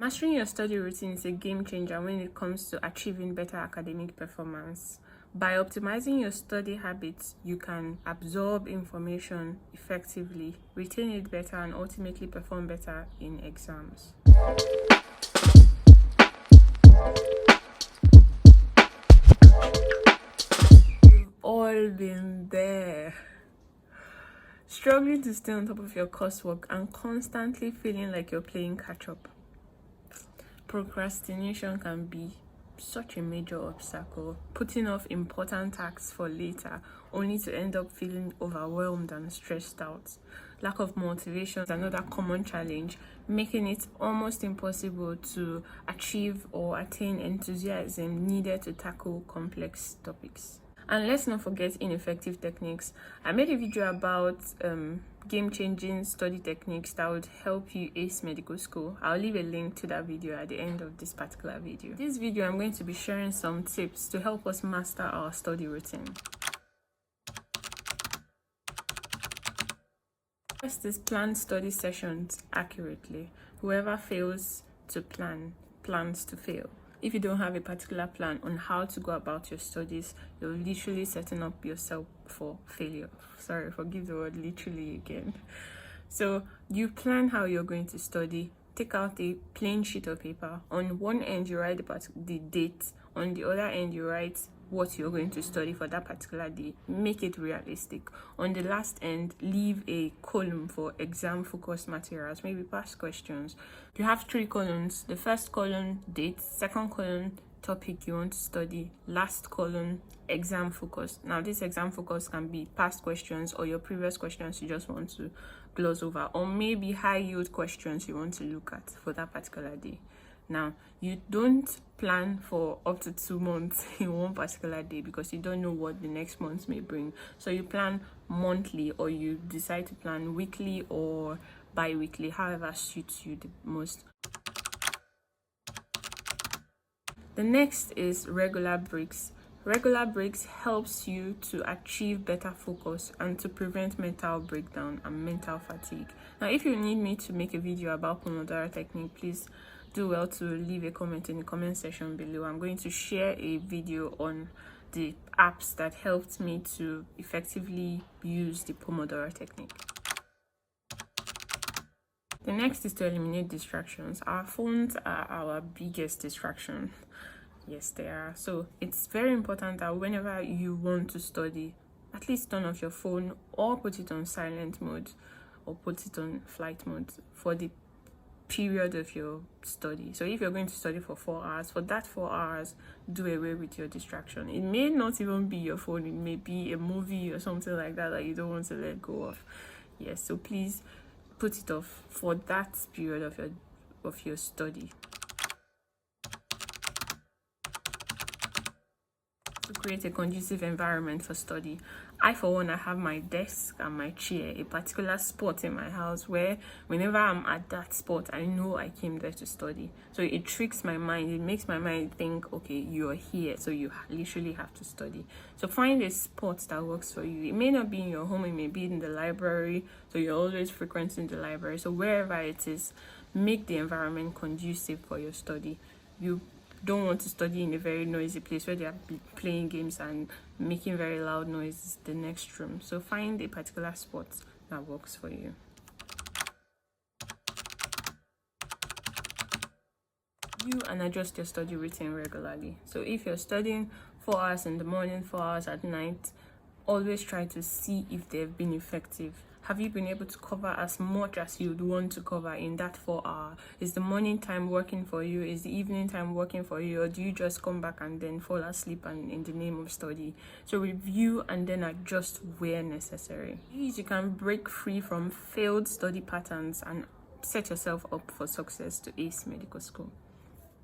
Mastering your study routine is a game changer when it comes to achieving better academic performance. By optimizing your study habits, you can absorb information effectively, retain it better, and ultimately perform better in exams. We've all been there. Struggling to stay on top of your coursework and constantly feeling like you're playing catch up. Procrastination can be such a major obstacle, putting off important tasks for later only to end up feeling overwhelmed and stressed out. Lack of motivation is another common challenge, making it almost impossible to achieve or attain enthusiasm needed to tackle complex topics. And let's not forget ineffective techniques. I made a video about game-changing study techniques that would help you ace medical school. I'll leave a link to that video at the end of this particular video. This video, I'm going to be sharing some tips to help us master our study routine. First is plan study sessions accurately. Whoever fails to plan plans to fail. If you don't have a particular plan on how to go about your studies, you're literally setting up yourself for failure. Sorry, forgive the word literally again. So you plan how you're going to study. Take out a plain sheet of paper. On one end, you write the date. On the other end, you write what you're going to study for that particular day. Make it realistic. On the last end, leave a column for exam focused materials, maybe past questions. You have 3 columns. The first column, date. Second column, topic you want to study. Last column, exam focus. Now this exam focus can be past questions or your previous questions you just want to gloss over, or maybe high yield questions you want to look at for that particular day. Now, you don't plan for up to 2 months in one particular day because you don't know what the next month may bring. So you plan monthly, or you decide to plan weekly or bi-weekly, however suits you the most. The next is regular breaks. Regular breaks helps you to achieve better focus and to prevent mental breakdown and mental fatigue. Now, if you need me to make a video about Pomodoro technique, please do well to leave a comment in the comment section below. I'm going to share a video on the apps that helped me to effectively use the Pomodoro technique. The next is to eliminate distractions. Our phones are our biggest distraction. Yes, they are. So it's very important that whenever you want to study, at least turn off your phone or put it on silent mode or put it on flight mode for the period of your study. So if you're going to study for 4 hours, for that 4 hours, do away with your distraction. It may not even be your phone, it may be a movie or something like that that you don't want to let go of. Yes, so please put it off for that period of your study. To create a conducive environment for study, I for one, I have my desk and my chair, a particular spot in my house where whenever I'm at that spot, I know I came there to study. So it tricks my mind, it makes my mind think, okay, you're here, so you literally have to study. So find a spot that works for you. It may not be in your home, it may be in the library, so you're always frequenting the library. So wherever it is, make the environment conducive for your study. You don't want to study in a very noisy place where they are playing games and making very loud noises the next room. So find a particular spot that works for you. Review and adjust your study routine regularly. So if you're studying 4 hours in the morning, 4 hours at night, always try to see if they've been effective. Have you been able to cover as much as you'd want to cover in that 4 hours? Is the morning time working for you? Is the evening time working for you? Or do you just come back and then fall asleep and in the name of study? So review and then adjust where necessary. You can break free from failed study patterns and set yourself up for success to ace medical school.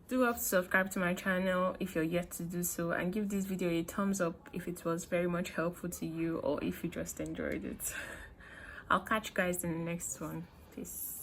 Do well to subscribe to my channel if you're yet to do so, and give this video a thumbs up if it was very much helpful to you or if you just enjoyed it. I'll catch you guys in the next one. Peace.